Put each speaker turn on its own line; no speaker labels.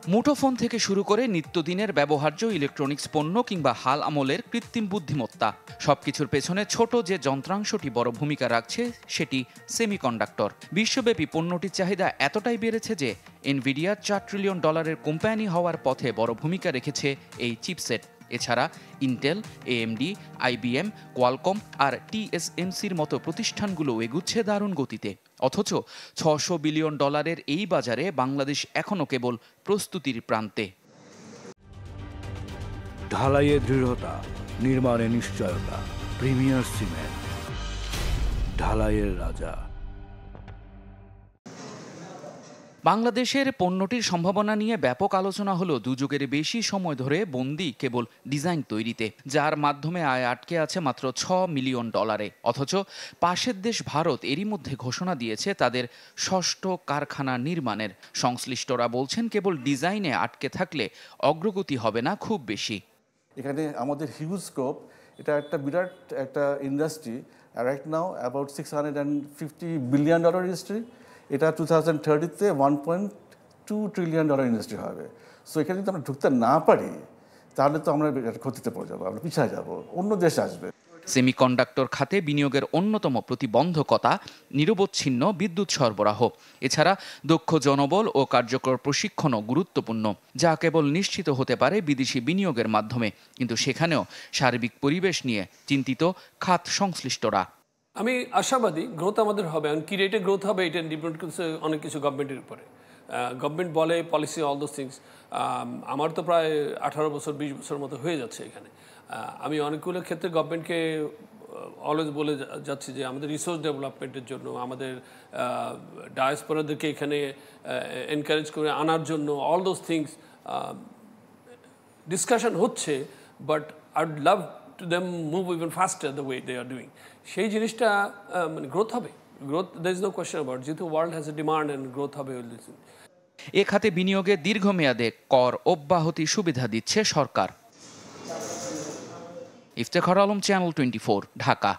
মুঠোফোন থেকে শুরু করে নিত্যদিনের ব্যবহার্য ইলেকট্রনিক্স পণ্য কিংবা হাল আমলের কৃত্রিম বুদ্ধিমত্তা সবকিছুর পেছনে ছোট যে যন্ত্রাংশটি বড় ভূমিকা রাখছে সেটি সেমিকন্ডাক্টর। বিশ্বব্যাপী পণ্যটির চাহিদা এতটাই বেড়েছে যে এনভিডিয়া $4 ট্রিলিয়ন কোম্পানি হওয়ার পথে বড় ভূমিকা রেখেছে এই চিপসেট। এছাড়া ইন্টেল, AMD, IBM, কোয়ালকম আর TSMCর মতো প্রতিষ্ঠানগুলো এগুচ্ছে দারুণ গতিতে। অথচ $600 বিলিয়ন এই বাজারে বাংলাদেশ এখনো কেবল প্রস্তুতির প্রান্তে।
ঢালাইয়ে দৃঢ়তা, নির্মাণে নিশ্চয়তা, প্রিমিয়ার সিমেন্ট, ঢালাইয়ের রাজা।
বাংলাদেশের পণ্যটির সম্ভাবনা নিয়ে ব্যাপক আলোচনা হলো দুযুগের বেশি সময় ধরে বন্দি কেবল ডিজাইন তৈরিতে, যার মাধ্যমে আয় আটকে আছে মাত্র $6 মিলিয়ন। অথচ পাশের দেশ ভারত এরই মধ্যে ঘোষণা দিয়েছে তাদের 6ষ্ঠ কারখানা নির্মাণের। সংশ্লিষ্টরা বলছেন কেবল ডিজাইনে আটকে থাকলে অগ্রগতি হবে না খুব বেশি।
এখানে আমাদের হিউজ স্কোপ, এটা একটা বিরাট একটা industry, right now about $650 billion industry. এটা 2030-তে $1.2 ট্রিলিয়ন ইন্ডাস্ট্রি হবে। সো এখানে যদি আমরা ঢুকতে না পারি তাহলে তো আমরা ক্ষতিতে পড়ে যাবো, আমরা পিছিয়ে যাবো, অন্য দেশ আসবে।
সেমিকন্ডাক্টর খাতে বিনিয়োগের অন্যতম প্রতিবন্ধকতা নিরবচ্ছিন্ন বিদ্যুৎ সরবরাহ। এছাড়া দক্ষ জনবল ও কার্যকর প্রশিক্ষণও গুরুত্বপূর্ণ, যা কেবল নিশ্চিত হতে পারে বিদেশি বিনিয়োগের মাধ্যমে। কিন্তু সেখানেও সার্বিক পরিবেশ নিয়ে চিন্তিত খাত সংশ্লিষ্টরা।
আমি আশাবাদী গ্রোথ আমাদের হবে, এবং কি রেটে গ্রোথ হবে এটা ডিপেন্ড করছে অনেক কিছু গভর্নমেন্টের উপরে। গভর্নমেন্ট বলে পলিসি, অল দোজ থিংস। আমার তো প্রায় 18 বছর 20 বছর মতো হয়ে যাচ্ছে এখানে। আমি অনেকগুলো ক্ষেত্রে গভর্নমেন্টকে অলওয়েজ বলে যাচ্ছি যে আমাদের রিসোর্স ডেভেলপমেন্টের জন্য, আমাদের ডায়াসপোরাদেরকে এখানে এনকারেজ করে আনার জন্য, অল দোজ থিংস ডিসকাশন হচ্ছে, but I would love to them move even faster the way they are doing. সেই জিনিসটা মানে গ্রোথ হবে, growth there is no question about, যেহেতু world has a demand and growth হবে।
এ খাতে বিনিয়োগে দীর্ঘমেয়াদে কর অব্যাহতি সুবিধা দিচ্ছে সরকার। ইফতেখার আলম, চ্যানেল 24, ঢাকা।